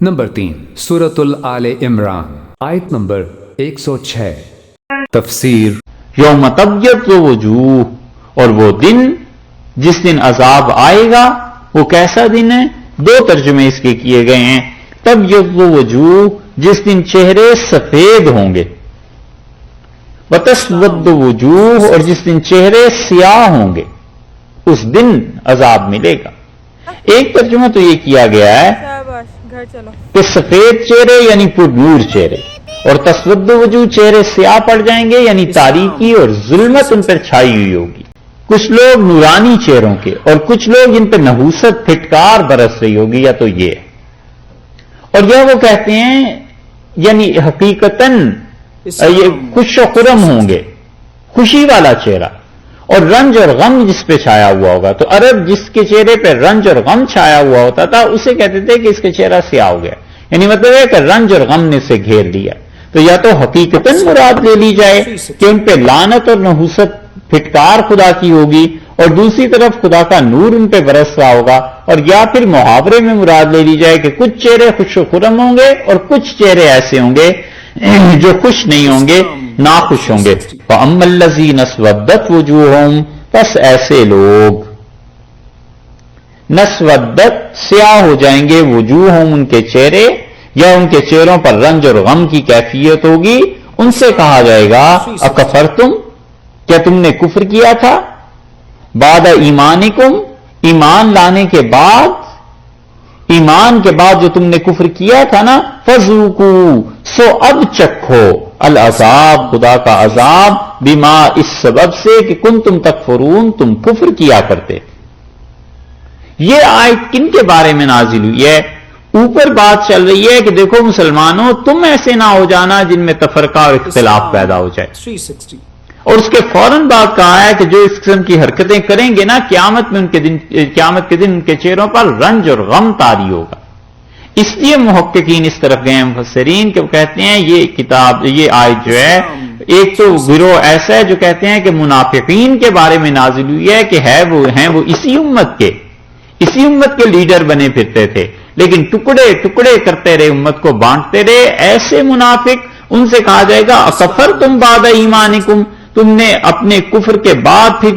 Number 3 سورۃ آل عمران آیت number 106 تفسیر یوم تبیض وجوہ، اور وہ دن جس دن عذاب آئے گا وہ کیسا دن ہے؟ دو ترجمے اس کے کیے گئے ہیں۔ تبیض وجوہ، جس دن چہرے سفید ہوں گے، وتسود وجوہ، اور جس دن چہرے سیاہ ہوں گے، اس دن عذاب ملے گا۔ ایک ترجمہ تو یہ کیا گیا ہے کہ سفید چہرے یعنی پر نور چہرے، اور تسود وجوہ چہرے سیاہ پڑ جائیں گے یعنی تاریکی اور ظلمت ان پر چھائی ہوئی ہوگی۔ کچھ لوگ نورانی چہروں کے اور کچھ لوگ ان پہ نحوست پھٹکار برس رہی ہوگی، یا تو یہ، اور یہ وہ کہتے ہیں یعنی حقیقتاً یہ خوش و خرم ہوں گے، خوشی والا چہرہ، اور رنج اور غم جس پہ چھایا ہوا ہوگا۔ تو عرب جس کے چہرے پہ رنج اور غم چھایا ہوا ہوتا تھا اسے کہتے تھے کہ اس کا چہرہ سیاہ ہو گیا، یعنی مطلب ہے کہ رنج اور غم نے اسے گھیر لیا۔ تو یا تو حقیقتاً مراد لے لی جائے کہ ان پہ لعنت اور نحوست پھٹکار خدا کی ہوگی، اور دوسری طرف خدا کا نور ان پہ برس رہا ہوگا، اور یا پھر محاورے میں مراد لے لی جائے کہ کچھ چہرے خوش و خرم ہوں گے اور کچھ چہرے ایسے ہوں گے جو خوش نہیں ہوں گے، ناخوش ہوں گے۔ فَأَمَّا الَّذِينَ اسْوَدَّتْ وُجُوهُهُمْ، پس ایسے لوگ نسودت سیاہ ہو جائیں گے، وجوہہم ان کے چہرے، یا ان کے چہروں پر رنج اور غم کی کیفیت ہوگی، ان سے کہا جائے گا اکفرتم، کیا تم نے کفر کیا تھا؟ بعد ایمانکم، ایمان لانے کے بعد، ایمان کے بعد جو تم نے کفر کیا تھا نا، فذوقوا، سو اب چکھو العذاب، خدا کا عذاب، بما، اس سبب سے کہ کنتم تکفرون، تم کفر کیا کرتے۔ یہ آیت کن کے بارے میں نازل ہوئی ہے؟ اوپر بات چل رہی ہے کہ دیکھو مسلمانوں، تم ایسے نہ ہو جانا جن میں تفرقہ اور اختلاف پیدا ہو جائے، اور اس کے فوراً بعد کہا ہے کہ جو اس قسم کی حرکتیں کریں گے نا، قیامت کے دن ان کے چہروں پر رنج اور غم طاری ہوگا۔ اس لیے محققین اس طرف گئے ہیں مفسرین کہ وہ کہتے ہیں یہ آیت جو ہے، ایک تو گروہ ایسا ہے جو کہتے ہیں کہ منافقین کے بارے میں نازل ہوئی ہے کہ وہ اسی امت کے لیڈر بنے پھرتے تھے، لیکن ٹکڑے ٹکڑے کرتے رہے، امت کو بانٹتے رہے، ایسے منافق، ان سے کہا جائے گا اکفرتم بعد ایمانکم، تم نے اپنے کفر کے بعد پھر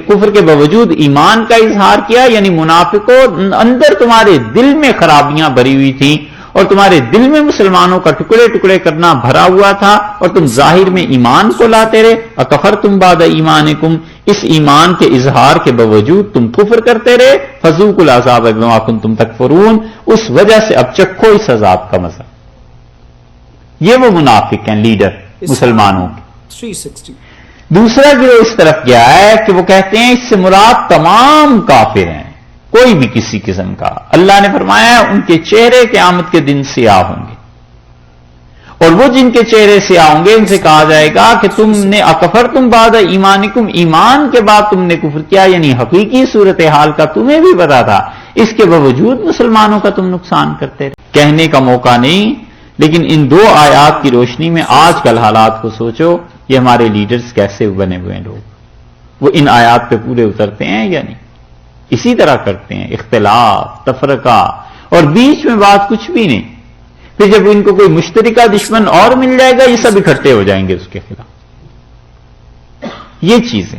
کفر کے باوجود ایمان کا اظہار کیا، یعنی منافقوں، اندر تمہارے دل میں خرابیاں بھری ہوئی تھیں اور تمہارے دل میں مسلمانوں کا ٹکڑے ٹکڑے کرنا بھرا ہوا تھا، اور تم ظاہر میں ایمان کو لاتے رہے، اکفرتم بعد ایمانکم، اس ایمان کے اظہار کے باوجود تم کفر کرتے رہے، فذوقوا العذاب بما کنتم تکفرون، اس وجہ سے اب چکھو اس عذاب کا مزہ۔ یہ وہ منافق ہیں، لیڈر مسلمانوں کے۔ دوسرا گروہ اس طرف گیا ہے کہ وہ کہتے ہیں اس سے مراد تمام کافر ہیں، کوئی بھی کسی قسم کا۔ اللہ نے فرمایا ہے ان کے چہرے قیامت کے دن سیاہ ہوں گے، اور وہ جن کے چہرے سیاہ ہوں گے ان سے کہا جائے گا کہ تم نے اکفرتم بعد ایمانکم، ایمان کے بعد تم نے کفر کیا، یعنی حقیقی صورتحال کا تمہیں بھی پتا تھا، اس کے باوجود مسلمانوں کا تم نقصان کرتے رہے۔ کہنے کا موقع نہیں، لیکن ان دو آیات کی روشنی میں آج کل حالات کو سوچو، یہ ہمارے لیڈرز کیسے بنے ہوئے ہیں لوگ، وہ ان آیات پہ پورے اترتے ہیں یا نہیں؟ اسی طرح کرتے ہیں، اختلاف، تفرقہ، اور بیچ میں بات کچھ بھی نہیں، پھر جب ان کو کوئی مشترکہ دشمن اور مل جائے گا یہ سب اکٹھے ہو جائیں گے اس کے خلاف۔ یہ چیزیں